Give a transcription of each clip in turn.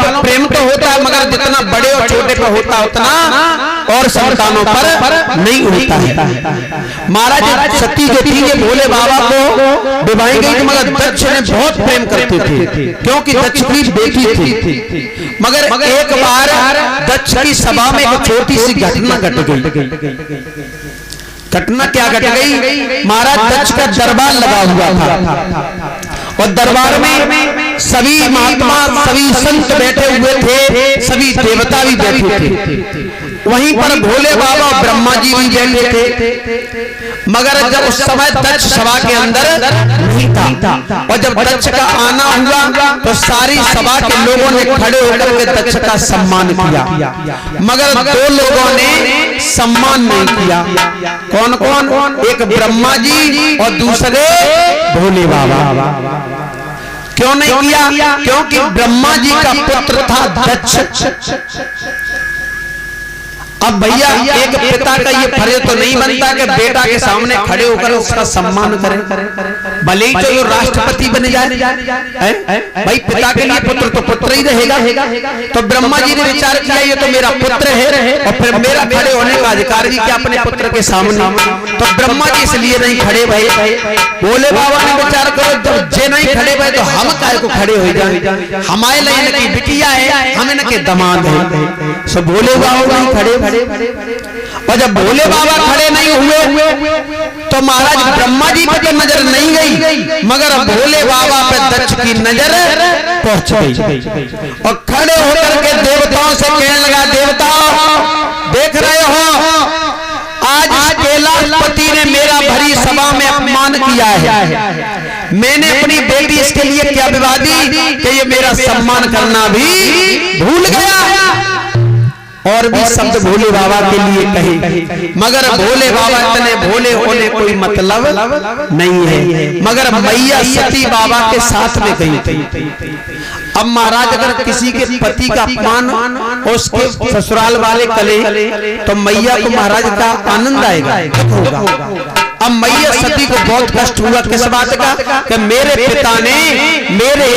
पर प्रेम तो होता है, मगर जितना बड़े और छोटे पर होता उतना और संतानों पर नहीं होता है। महाराज सती जो थी ये भोले बाबा को विवाही गई थी, मगर दक्ष ने बहुत प्रेम करते थे क्योंकि दक्ष की बेटी थी। मगर एक बार दक्ष की सभा में एक छोटी सी घटना घट गई। घटना क्या घट गई? महाराज दक्ष का दरबार लगा हुआ था और दरबार में सभी महात्मा सभी संत बैठे हुए थे, सभी देवता भी बैठे थे। वहीं पर भोले बाबा और ब्रह्मा जी भी बैठे थे। मगर जब उस समय दक्ष सभा के अंदर नहीं था और जब दक्ष का आना हुआ तो सारी सभा के लोगों ने खड़े होकर के दक्ष का सम्मान किया, मगर दो लोगों ने सम्मान नहीं किया। कौन कौन? एक ब्रह्मा जी और दूसरे भोले बाबा। क्यों नहीं किया? क्योंकि ब्रह्मा जी का पुत्र था दक्ष। अब भैया एक पिता का ये फर्ज तो नहीं बनता कि बेटा के सामने खड़े होकर उसका सम्मान करें, भले ही जो राष्ट्रपति बन जाए। भाई पिता के लिए पुत्र तो पुत्र ही रहेगा। तो ब्रह्मा जी ने विचार किया ये तो मेरा पुत्र है और फिर मेरा खड़े होने का अधिकार भी क्या अपने पुत्र के सामने। तो ब्रह्मा जी इसलिए नहीं खड़े भये। भोले बाबा ने विचार करो जब जे नहीं खड़े भये तो हम काहे को खड़े हो जाए? हमारे लिए न की बिटिया है, हमें न के दामाद है। सो भोले बाबा नहीं खड़े। और जब भोले बाबा खड़े नहीं हुए तो महाराज ब्रह्मा जी पर तो नजर नहीं गई, मगर भोले बाबा पे दक्ष की नजर पहुंच गई और खड़े होकर के देवताओं से कहने लगा, देवताओं देख रहे हो आज कैलाशपति ने मेरा भरी सभा में अपमान किया है। मैंने अपनी बेटी इसके लिए क्या विवाह दी कि ये मेरा सम्मान करना भी भूल गया और भी शब्द भोले बाबा के लिए कहे। मगर भोले बाबा इतने भोले होने कोई मतलब नहीं है, मगर मैया सती बाबा के साथ में गई थी। अब महाराज अगर किसी के पति का अपमान उसके ससुराल वाले कले तो मैया को महाराज का आनंद आएगा। अब मैया सती को बहुत कष्ट हुआ किस बात का कि मेरे पिता ने मेरे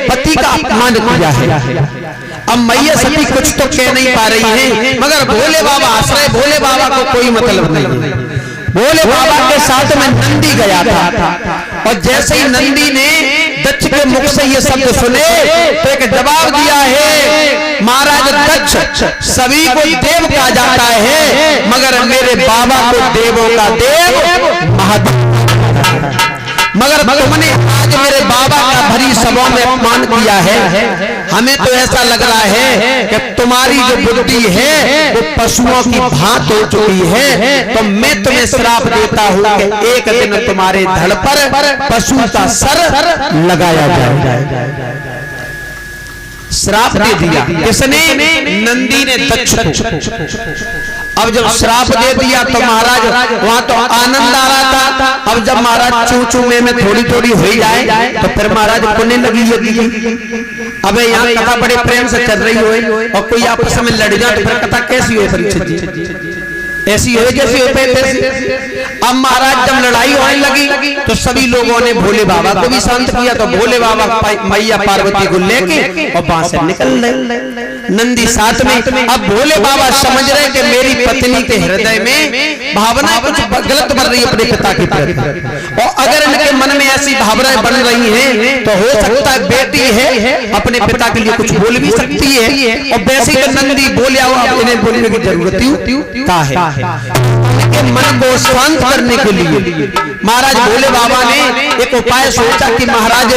पति का अपमान किया है। अब मैया सती कुछ तो कह नहीं पा रही है, मगर भोले बाबा आश्रय भोले बाबा को कोई मतलब नहीं है। भोले बाबा के साथ में नंदी गया था और जैसे ही नंदी ने दक्ष के मुख से ये शब्द सुने तो एक जवाब दिया है, महाराज दक्ष सभी को देव कहा जाता है, मगर मेरे बाबा को देवों का देव महादेव। मगर तुमने आज मेरे बाबा का भरी सभा में अपमान किया है। हमें तो ऐसा लग रहा है कि तुम्हारी जो बुद्धि है वो पशुओं की भांत हो चुकी है। तो मैं तुम्हें श्राप देता हूँ कि एक दिन तुम्हारे धड़ पर पशु का सर लगाया जाए। श्राप दे दिया किसने? नंदी ने दक्ष को। अब जब श्राप दे दिया तो महाराज वहां तो आनंद आ रहा था। अब जब महाराज चू चू में थोड़ी थोड़ी हो जाए तो फिर महाराज पुण्य लगी होगी। अब यहाँ कथा बड़े प्रेम से चल रही हो और कोई आपस में लड़ जाए तो फिर कथा कैसी हो? परीक्षित जी ऐसी हो जैसी होते थे। अब महाराज जब लड़ाई होने लगी तो सभी लोगों ने भोले बाबा को भी शांत किया। तो भोले बाबा मैया पार्वती को लेके और वहां से निकल रहे नंदी साथ में। अब भोले बाबा समझ रहे कि मेरी पत्नी के हृदय में भावना कुछ गलत बन रही है अपने पिता के प्रति, और अगर इनके मन में ऐसी भावनाएं बन रही हैं तो हो सकता है बेटी है अपने पिता के लिए कुछ बोल भी सकती है। और वैसे ही नंदी बोले आओ अब इन्हें बोलने की जरूरत क्या है। के मन को शांत करने के लिए महाराज भोले बाबा ने एक उपाय सोचा कि महाराज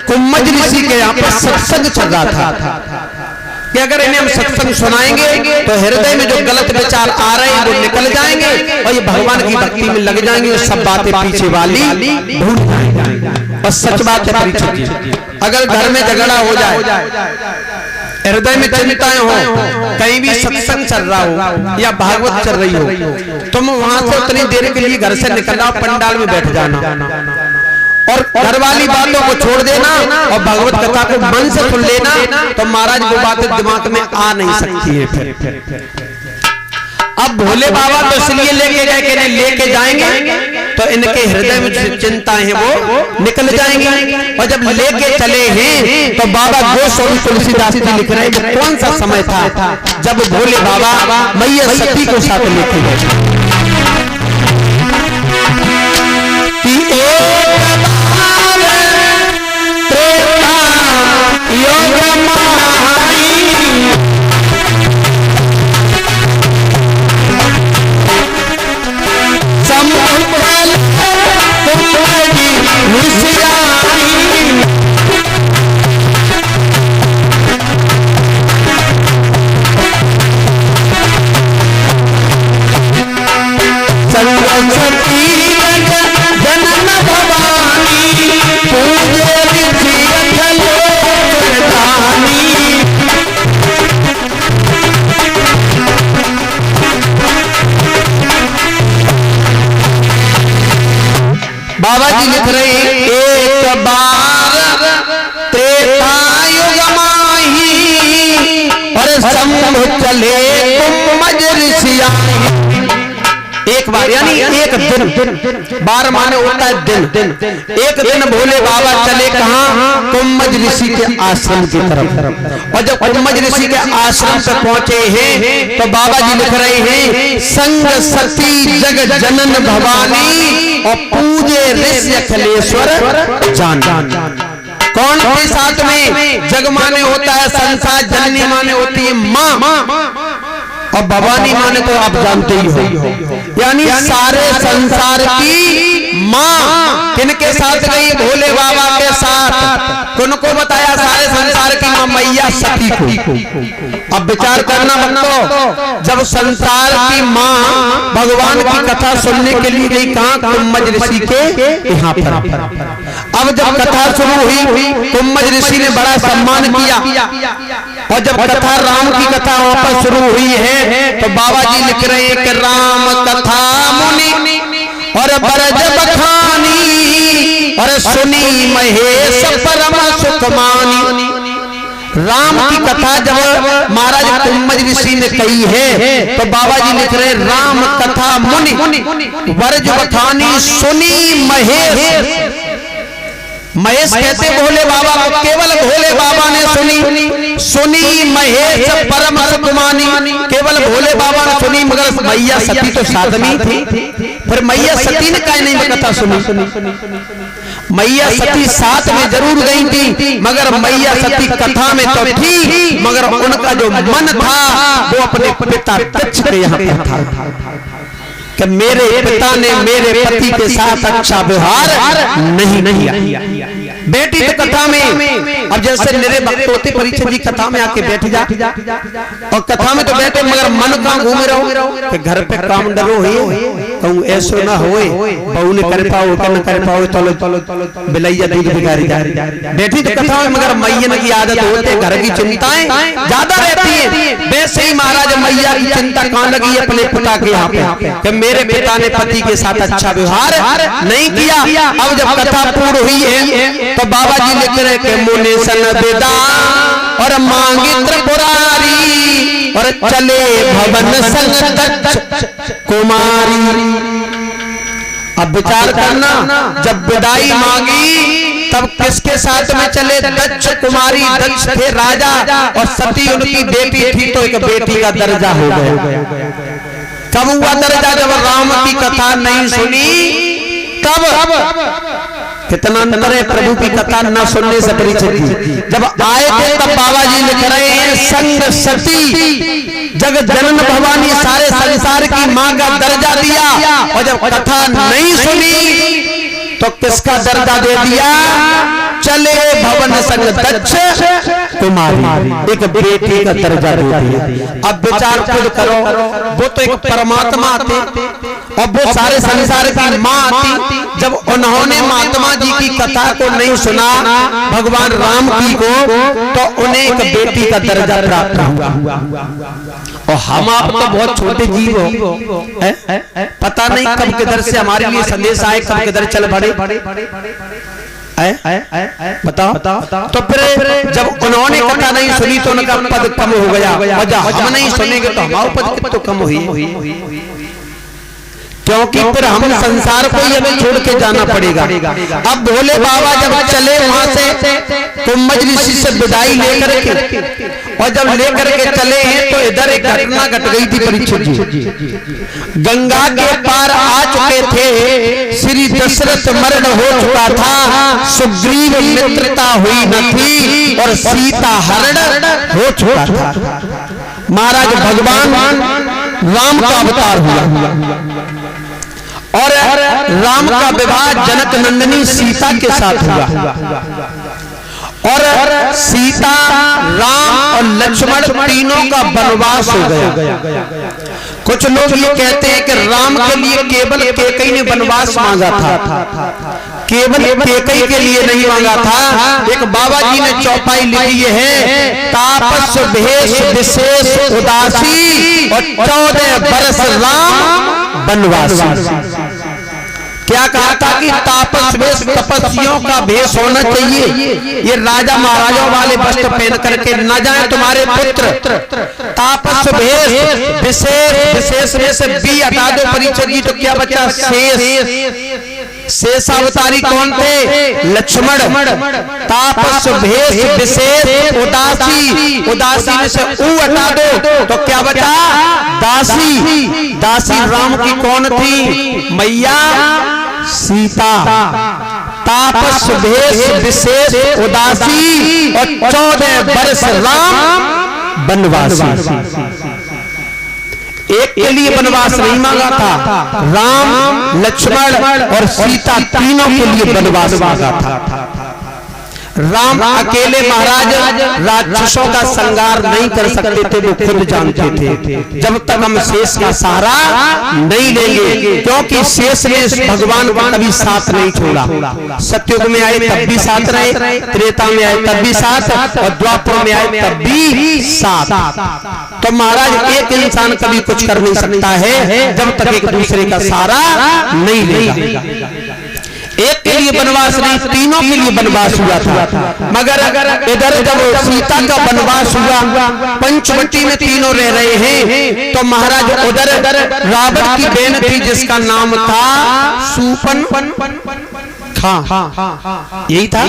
कुम्मज ऋषि के यहाँ पर सत्संग चल रहा था कि अगर इन्हें हम सत्संग सुनाएंगे तो हृदय में जो गलत विचार आ रहे हैं वो निकल जाएंगे और ये भगवान की भक्ति में लग जाएंगे और सब बातें पीछे वाली भूल जाएंगे। और सच बात है परीक्षित, अगर घर में झगड़ा हो जाए, हृदय में चिंताएं हो, कहीं भी सत्संग चल रहा हो या भागवत चल रही हो, तुम वहां से उतनी देर के लिए घर से निकलना, पंडाल में बैठ जाना और घर वाली बातों को छोड़ देना और भगवत कथा को मन से सुन लेना। तो महाराज वो बातें दिमाग में आ नहीं सकती है। फिर अब भोले बाबा तो इसलिए लेके गए कि नहीं लेके जाएंगे तो इनके हृदय में चिंताएं हैं वो निकल जाएंगी। और जब लेके चले हैं तो बाबा गोस्वामी तुलसीदास जी लिख रहे हैं कौन सा समय था जब भोले बाबा मैया सती को साथ लेके गए कि एक बार त्रेता योग बाबा जी लिख रहे हैं एक बार त्रेता युग माही और शंभु चले कुम्मज ऋषिया। एक बार यानी एक दिन, बार माने होता है दिन। एक दिन भोले बाबा चले कहाँ? कुम्मज ऋषि के आश्रम की तरफ। और जब कुम्मज ऋषि के आश्रम पे पहुंचे हैं तो बाबा जी लिख रहे हैं संग सती जग जनन भवानी और पूजे ऋषि अखिलेश्वर जान। कौन के साथ में? जग माने होता है संसार, जननी माने होती है माँ और भवानी माने तो आप जानते ही हो, यानी सारे संसार की माँ। किनके साथ गई? भोले बाबा के साथ। उनको बताया सारे संसार की माँ मैया सती को। अब विचार करना भक्तों, जब संसार की माँ भगवान की कथा सुनने के लिए गई कहाँ? कुम्मज ऋषि के यहाँ पर। अब जब कथा शुरू हुई कुम्मज ऋषि ने बड़ा सम्मान किया और जब कथा राम की कथा वहां पर शुरू हुई है तो बाबा जी लिख रहे हैं कि राम कथा मुनि और बरज बखानी और सुनी महेश परम सुखमानी। राम की कथा जब महाराज कुम्मज ऋषि ने कही है तो बाबा जी लिख रहे राम कथा मुनि बरज बखानी सुनी महेश। महेश कहते भोले बाबा को, केवल भोले बाबा ने सुनी महेश परम सुखमानी। केवल भोले बाबा ने सुनी, मगर मैया सती तो साथ में थी। फिर मैया सती ने काहे नहीं कथा सुनी? मैया सती साथ में जरूर गई थी मगर मैया सती कथा में तो थी, मगर उनका जो मन था वो अपने पिता दक्ष के यहाँ पे था कि मेरे पिता ने मेरे पति के साथ अच्छा व्यवहार नहीं किया। बेटी तो कथा में, अब जैसे मेरे भक्त होते परीक्षित जी कथा में आके बैठ जा और कथा में तो बैठे मगर मन कहाँ घूमे रहो कि घर पे काम डरो कहूँ ऐसो ना होए, बहू ने कर पाओ कर न कर पाओ चलो बिलैया दूध बिगारी जा बैठी तो कथा में, मगर मैया की आदत होते घर की चिंताएं ज्यादा रहती है। वैसे ही महाराज मैया की चिंता कहाँ लगी अपने पिता के यहाँ पे, मेरे पिता ने पति के साथ अच्छा व्यवहार नहीं किया। अब जब कथा पूर्ण हुई है तो बाबा जी लिख रहे कि मुनि सन विदा और मांगी त्रिपुरारी और चले भवन संग दक्ष कुमारी। अब विचार करना, जब विदाई मांगी तब किसके साथ में चले? दक्ष कुमारी। दक्ष थे राजा और सती उनकी बेटी थी, तो एक बेटी का दर्जा हो गया। कब हुआ दर्जा? जब राम की कथा नहीं सुनी तब। कितना अंतर है प्रभु की कथा न सुनने से परिचित। जब आए थे तब बाबा जी लिख रहे हैं संग सती जग जनन भवानी, सारे संसार की मां का दर्जा दिया। और जब कथा नहीं सुनी तो किसका दर्जा दे दिया? चले भवन संग दक्ष कुमारी, एक बेटी का दर्जा दे दिया। अब विचार खुद करो, वो तो एक परमात्मा थे और वो सारे संसार की माँ थी। जब उन्होंने महात्मा जी की कथा को नहीं सुना भगवान राम की को, तो उन्हें एक बेटी का दर्जा प्राप्त हुआ। और हम आप तो बहुत छोटे जीव हो, पता नहीं कब किधर से हमारे लिए संदेश आए, कब किधर चल पड़े। बताओ। तो फिर जब उन्होंने कथा नहीं सुनी तो उनका पद कम हो गया, हम नहीं सुनेंगे तो हमारा पद तो कम हुई, क्योंकि फिर हम संसार को ही हमें छोड़ के जाना पड़ेगा। अब भोले बाबा जब चले वहां से कुंभज ऋषि से विदाई लेकर के, और जब लेकर के चले हैं तो इधर एक घटना घट गई थी परीक्षित जी। गंगा के पार आ चुके थे, श्री दशरथ मरण हो चुका था, सुग्रीव मित्रता हुई न थी और सीता हरण हो चुका था। महाराज भगवान राम का अवतार हुआ और राम का विवाह जनक नंदिनी सीता के साथ हुआ, और सीता, राम और लक्ष्मण तीनों का वनवास हो गया। कुछ लोग ये कहते हैं कि राम के लिए केवल कैकेयी ने वनवास मांगा था, केवल कैकेयी के लिए नहीं मांगा था। एक बाबा जी ने चौपाई लिखी है, तापस भेष विशेष उदासी और 14 बरस राम वनवासी। क्या कहा था कि तापस वेश तपस्वियों का भेष होना चाहिए, ये राजा महाराजाओं वाले वस्त्र पहन करके न जाए तुम्हारे पुत्र। तापस भेष विशेष वेश बी हटा दो परीक्षित जी, तो क्या बचा शेष। शेषावतारी कौन थे? लक्ष्मण। तापस भेष विशेष उदासी, उदासी में से ऊ हटा दो तो क्या बचा? दासी। दासी राम की कौन थी? मैया सीता। तापस भेष विशेष उदासी और 14 वर्ष राम वनवासी। एक के लिए वनवास नहीं मांगा था, राम, लक्ष्मण और सीता तीनों के लिए वनवास मांगा था। राम अकेले महाराज राक्षसों का संहार नहीं कर सकते थे, वो खुद जानते थे। जब तक हम शेष का सहारा नहीं लेंगे, क्योंकि शेष ने भगवान को कभी साथ नहीं छोड़ा। सतयुग में आए तब भी साथ रहे, त्रेता में आए तब भी साथ, और द्वापर में आए तब भी साथ। तो महाराज एक इंसान कभी कुछ कर नहीं सकता है जब तक एक दूसरे का सहारा नहीं लेगा। एक के लिए वनवास नहीं, तीनों के लिए वनवास हुआ था। मगर इधर जब सीता का वनवास हुआ, पंचवटी में तीनों रह रहे हैं, तो महाराज उधर रावण की बहन थी जिसका नाम था सूपन खां, यही था।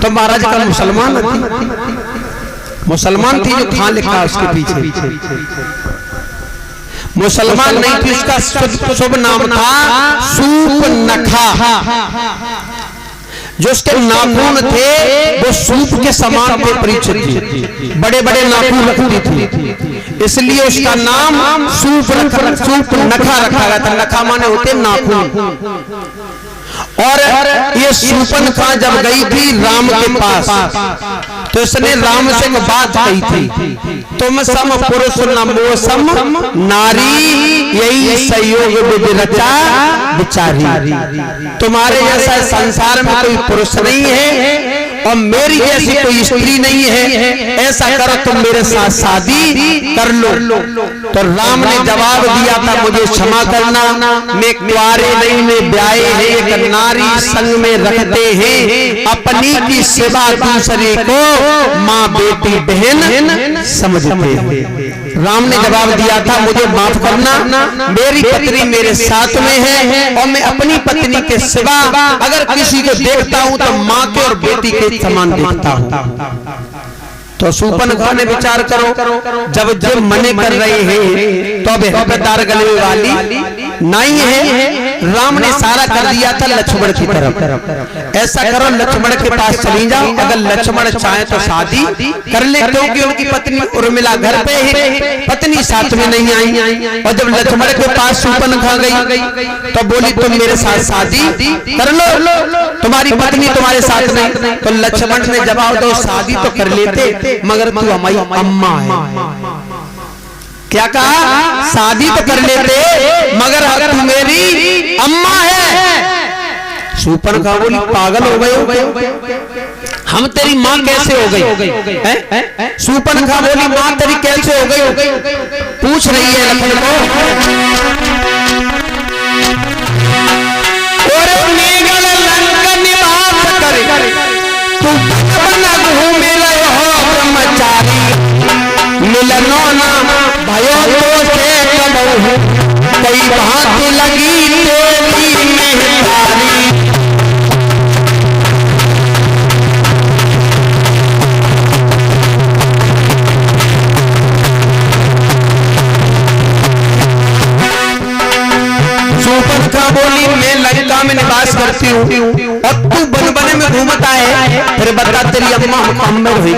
तो महाराज का मुसलमान थी जो खां लिखा उसके पीछे, मुसलमान नहीं थी, उसका शुभ नाम था सूपनखा। जो उसके नाखून थे वो सूप के समान थे परीक्षित, बड़े बड़े नाखून रखती थी, इसलिए उसका नाम सूपनखा रखा गया था। नखा माने होते नाखून। और ये सूपनखा जब गई थी राम के पास, तो इसने राम से एक बात कही थी, तुम सम पुरुष नमो सम नारी, यही संयोग विधि रचा बिचारी। तुम्हारे जैसा संसार में कोई पुरुष नहीं है और मेरी जैसी कोई स्त्री नहीं है, ऐसा करो तुम मेरे साथ शादी कर लो। तो राम ने जवाब दिया था, मुझे क्षमा करना, मैं कुंवारे नहीं, मैं ब्याहे हैं, एक नारी संग में रखते हैं, अपनी की सिवा दूसरे को माँ बेटी बहन समझते हैं। राम ने जवाब दिया था, मुझे माफ करना, मेरी पत्नी मेरे साथ में है और मैं अपनी पत्नी के सिवा अगर किसी को देखता हूँ तो माँ के और बेटी के समान देखता हूँ। तो सूपनखा ने विचार करो, जब मने कर रहे हैं तो अब हकदार गले वाली नहीं है। राम ने सारा कर दिया था लक्ष्मण की तरफ, ऐसा करो लक्ष्मण के पास चली जाओ, अगर लक्ष्मण चाहे तो शादी कर ले, क्योंकि उनकी पत्नी उर्मिला घर पे है, पत्नी साथ में नहीं आई। और जब लक्ष्मण के पास सूपनखा गई तो बोली तुम मेरे साथ शादी कर लो, तुम्हारी पत्नी तुम्हारे साथ नहीं। तो लक्ष्मण ने जवाब दो, शादी तो कर लेते मगर तू हमारी अम्मा है। क्या कहा? शादी तो कर लेते मगर अगर तू मेरी अम्मा है। सूपनखा बोली पागल हो गए, हम तेरी माँ कैसे हो गई? सूपनखा बोली माँ तेरी कैसे हो गई? पूछ रही है लक्ष्मण को। और मेघल लंक निभा कई भांत लगी तेरी मेहतारी। शूर्पणखा बोली मैं लंका में निवास करती हूँ और तू बन बने में घूमता है, फिर बता तेरी अम्मा मुकम्मल हुई।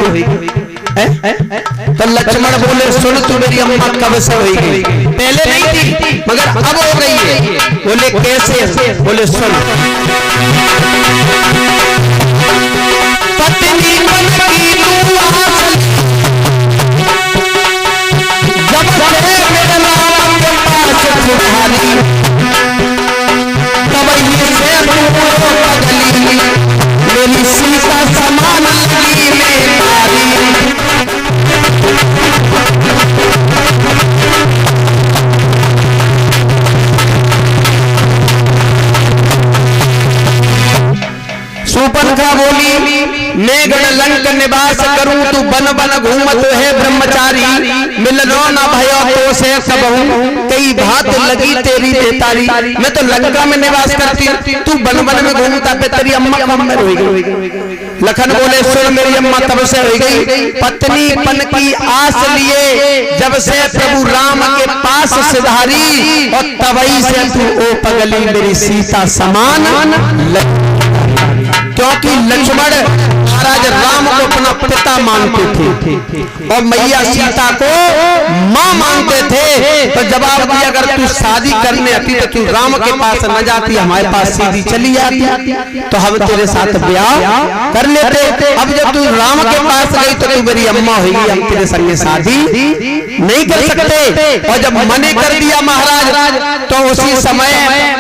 तो लक्ष्मण बोले सुन तू मेरी अम्मा कब से हुई, पहले नहीं थी मगर अब हो गई है। बोले कैसे? बोले सुन पत्नी मन की तू आस, जब से मेरे नाम के पास तुम्हारी, तब ये से पगली मेरी सीता समान लगी मेरी। शूर्पणखा बोली मैं गणलंक निवास करूं, तू बन बन घूमत है ब्रह्मचारी, मिलनो न भयो तो से सबहू, कई भात लगी तेरी बेतारी। मैं तो लंका में निवास करती, तू बन बन में घूमता पे तेरी अम्मा कमर हो गई। लखन बोले सुन मेरी अम्मा तब से हो गई, पत्नी पन की आस लिए जब से प्रभु राम के पास सिधारी, और तबई से तू ओ पगली मेरी सीता समान। क्योंकि लक्ष्मण महाराज राम को अपना पिता मानते थे और मैया सीता को मां मानते थे। तो जवाब दिया अगर तू शादी करने आती तो तू राम के पास न जाती, हमारे पास सीधी चली आती तो हम तेरे साथ ब्याह कर लेते। अब जब तू राम के पास गई तो तू मेरी अम्मा होगी, हम तेरे संग शादी नहीं कर सकते। और जब मने कर दिया महाराज तो उसी समय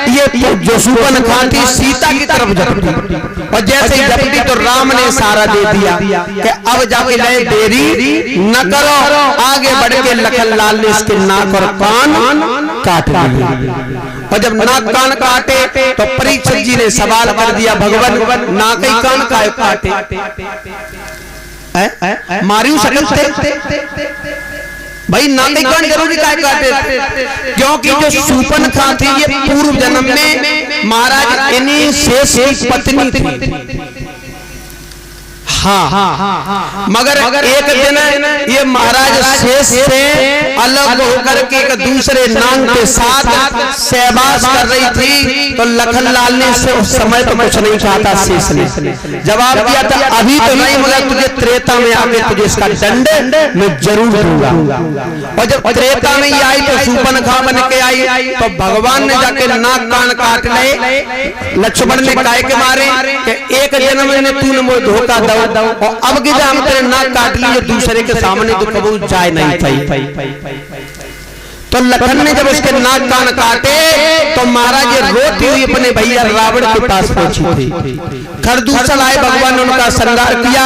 ये जो शूर्पणखा थी सीता की तरफ झपटी, और जैसे ही झपटी तो राम ने इशारा दे दिया कि अब जाके ले देरी न करो। आगे बढ़ के लखन लाल ने इसके नाक और कान काट दिए, और जब नाक कान काटे तो परीक्षित जी ने सवाल कर दिया भगवान नाक ही कान का काटे मारियो सकते भाई, नाक ही कान जरूरी काय काटे? क्योंकि जो शूर्पणखा थी ये पूर्व जन्म में महाराज इन्हीं शेष की पत्नी थी। हाँ, मगर एक दिन ये महाराज शेष से अलग होकर के एक दूसरे नाग के साथ सहवास कर रही थी। तो लखन लाल ने से उस समय तो कुछ नहीं कहा था। शेष ने जवाब दिया था अभी तो नहीं, मगर तुझे त्रेता में आके तुझे इसका दंड मैं जरूर दूंगा। और जब त्रेता में आई तो शूर्पणखा बन के आई तो भगवान ने जाके नाक कान काट ले। लक्ष्मण ने काय के मारे कि एक जन्म में तूने मुझे धोखा दो, और अब की हम तेरे नाक काट लिए दूसरे के सामने तो कबू जाए नहीं पाई। तो लखन ने जब उसके नाक कान काटे तो महाराज रोती हुई अपने भैया रावण के पास पहुंची थी। खरदूषण आए भगवान ने उनका श्रृंगार किया।